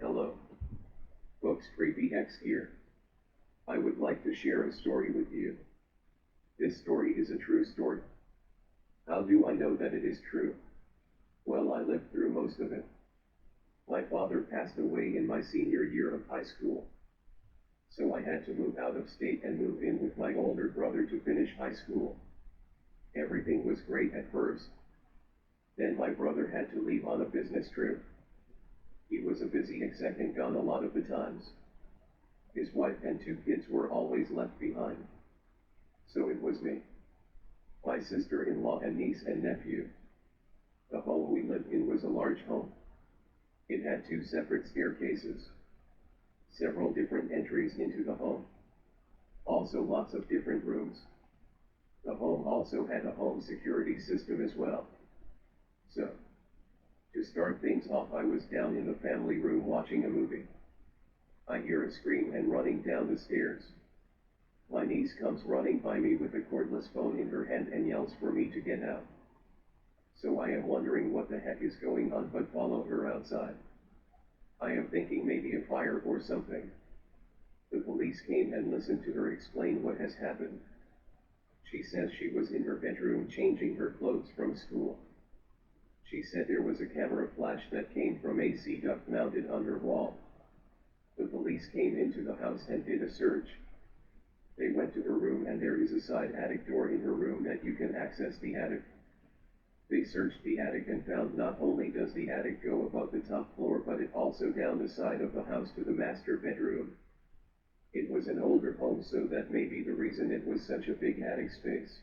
Hello, folks, Creepy X here. I would like to share a story with you. This story is a true story. How do I know that it is true? Well, I lived through most of it. My father passed away in my senior year of high school. So I had to move out of state and move in with my older brother to finish high school. Everything was great at first. Then my brother had to leave on a business trip. He was a busy exec and gone a lot of the times. His wife and two kids were always left behind. So it was me, my sister-in-law and niece and nephew. The home we lived in was a large home. It had two separate staircases, several different entries into the home, also lots of different rooms. The home also had a home security system as well. So, to start things off, I was down in the family room watching a movie. I hear a scream and running down the stairs. My niece comes running by me with a cordless phone in her hand and yells for me to get out. So I am wondering what the heck is going on, but follow her outside. I am thinking maybe a fire or something. The police came and listened to her explain what has happened. She says she was in her bedroom changing her clothes from school. She said there was a camera flash that came from a AC duct mounted on her wall. The police came into the house and did a search. They went to her room and there is a side attic door in her room that you can access the attic. They searched the attic and found not only does the attic go above the top floor, but it also down the side of the house to the master bedroom. It was an older home, so that may be the reason it was such a big attic space.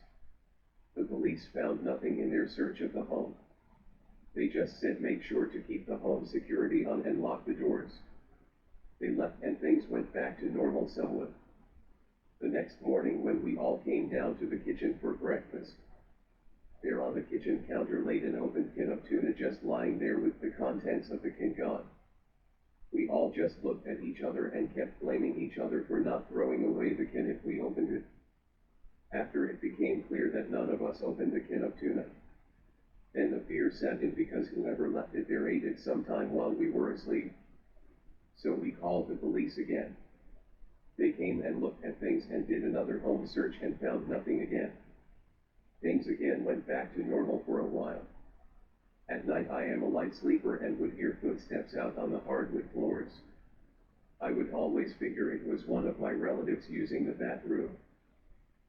The police found nothing in their search of the home. They just said make sure to keep the home security on and lock the doors. They left and things went back to normal somewhat. The next morning when we all came down to the kitchen for breakfast, there on the kitchen counter laid an open can of tuna just lying there with the contents of the can gone. We all just looked at each other and kept blaming each other for not throwing away the can if we opened it. After it became clear that none of us opened the can of tuna, then the fear set in because whoever left it there ate it sometime while we were asleep. So we called the police again. They came and looked at things and did another home search and found nothing again. Things again went back to normal for a while. At night I am a light sleeper and would hear footsteps out on the hardwood floors. I would always figure it was one of my relatives using the bathroom.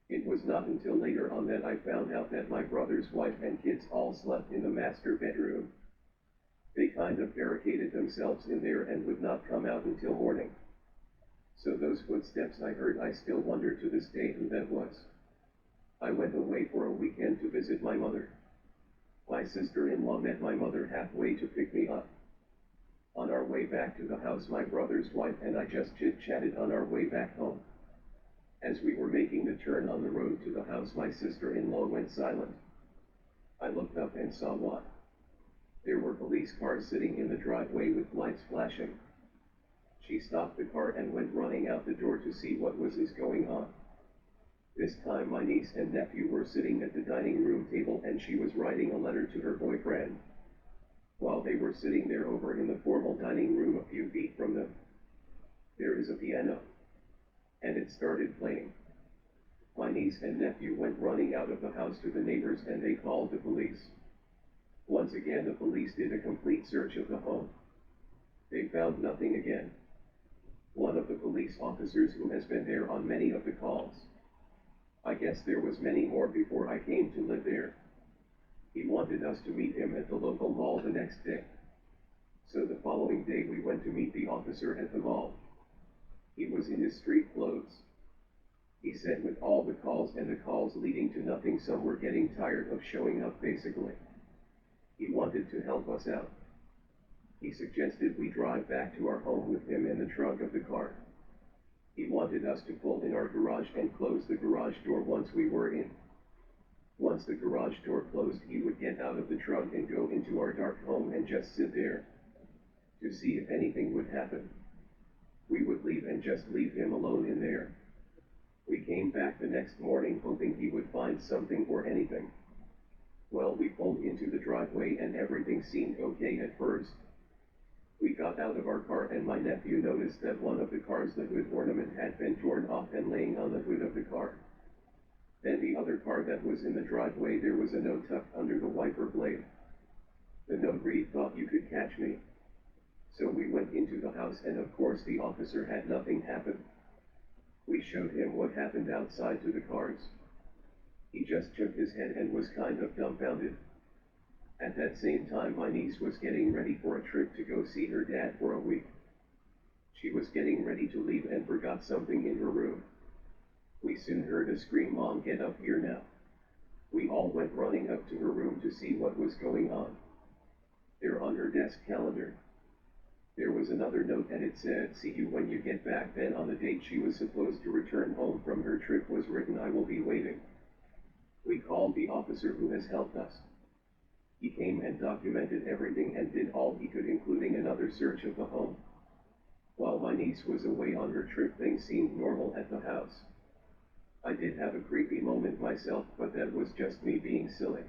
It was not until later on that I found out that my brother's wife and kids all slept in the master bedroom. They kind of barricaded themselves in there and would not come out until morning. So those footsteps I heard, I still wonder to this day who that was. I went away for a weekend to visit my mother. My sister-in-law met my mother halfway to pick me up. On our way back to the house, my brother's wife and I just chit-chatted on our way back home. As we were making the turn on the road to the house, my sister-in-law went silent. I looked up and saw what? There were police cars sitting in the driveway with lights flashing. She stopped the car and went running out the door to see what was going on. This time my niece and nephew were sitting at the dining room table and she was writing a letter to her boyfriend. While they were sitting there over in the formal dining room a few feet from them, there is a piano, and it started playing. My niece and nephew went running out of the house to the neighbors and they called the police. Once again the police did a complete search of the home. They found nothing again. One of the police officers who has been there on many of the calls, I guess there was many more before I came to live there. He wanted us to meet him at the local mall the next day. So the following day we went to meet the officer at the mall. He was in his street clothes. He said with all the calls and the calls leading to nothing, some were getting tired of showing up basically. He wanted to help us out. He suggested we drive back to our home with him in the trunk of the car. He wanted us to pull in our garage and close the garage door once we were in. Once the garage door closed, he would get out of the trunk and go into our dark home and just sit there to see if anything would happen. We would leave and just leave him alone in there. We came back the next morning hoping he would find something or anything. Well, we pulled into the driveway and everything seemed okay at first. We got out of our car and my nephew noticed that one of the cars, the hood ornament had been torn off and laying on the hood of the car. Then the other car that was in the driveway, there was a note tucked under the wiper blade. The note read, "Thought you could catch me." So we went into the house and of course the officer had nothing happen. We showed him what happened outside to the cars. He just shook his head and was kind of dumbfounded. At that same time, my niece was getting ready for a trip to go see her dad for a week. She was getting ready to leave and forgot something in her room. We soon heard a scream, "Mom, get up here now." We all went running up to her room to see what was going on. There on her desk calendar, there was another note and it said, "See you when you get back." Then on the date she was supposed to return home from her trip was written, "I will be waiting." We called the officer who has helped us. He came and documented everything and did all he could, including another search of the home. While my niece was away on her trip, things seemed normal at the house. I did have a creepy moment myself, but that was just me being silly.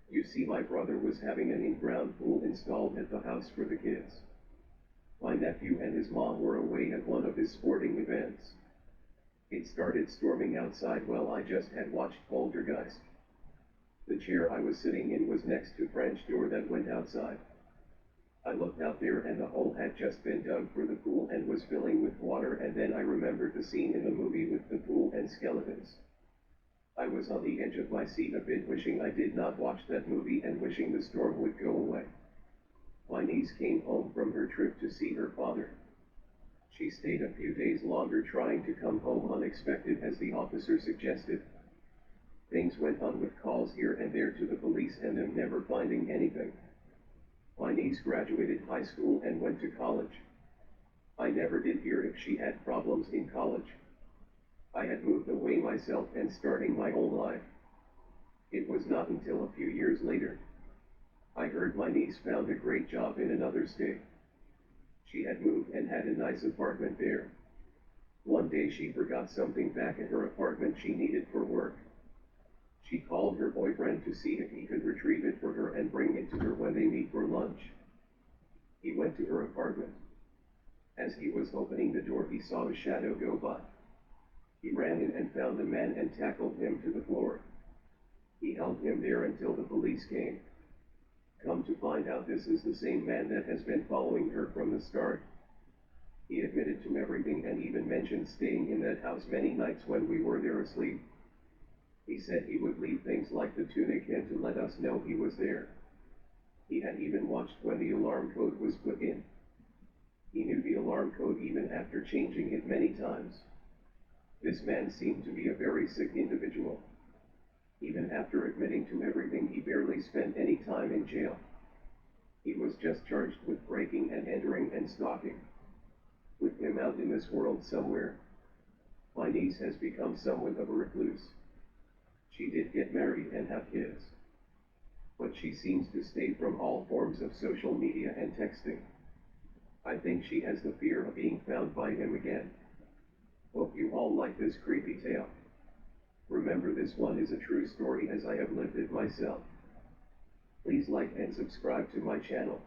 You see, my brother was having an in-ground pool installed at the house for the kids. My nephew and his mom were away at one of his sporting events. It started storming outside while I just had watched Poltergeist. The chair I was sitting in was next to French door that went outside. I looked out there and the hole had just been dug for the pool and was filling with water, and then I remembered the scene in the movie with the pool and skeletons. I was on the edge of my seat a bit, wishing I did not watch that movie and wishing the storm would go away. My niece came home from her trip to see her father. She stayed a few days longer, trying to come home unexpected as the officer suggested. Things went on with calls here and there to the police and them never finding anything. My niece graduated high school and went to college. I never did hear if she had problems in college. I had moved away myself and starting my own life. It was not until a few years later I heard my niece found a great job in another state. She had moved and had a nice apartment there. One day she forgot something back at her apartment she needed for work. She called her boyfriend to see if he could retrieve it for her and bring it to her when they meet for lunch. He went to her apartment. As he was opening the door, he saw a shadow go by. He ran in and found the man and tackled him to the floor. He held him there until the police came. Come to find out, this is the same man that has been following her from the start. He admitted to everything and even mentioned staying in that house many nights when we were there asleep. He said he would leave things like the tunic and to let us know he was there. He had even watched when the alarm code was put in. He knew the alarm code even after changing it many times. This man seemed to be a very sick individual. Even after admitting to everything, he barely spent any time in jail. He was just charged with breaking and entering and stalking. With him out in this world somewhere, my niece has become somewhat of a recluse. She did get married and have kids, but she seems to stay from all forms of social media and texting. I think she has the fear of being found by him again. Hope you all like this creepy tale. Remember, this one is a true story as I have lived it myself. Please like and subscribe to my channel.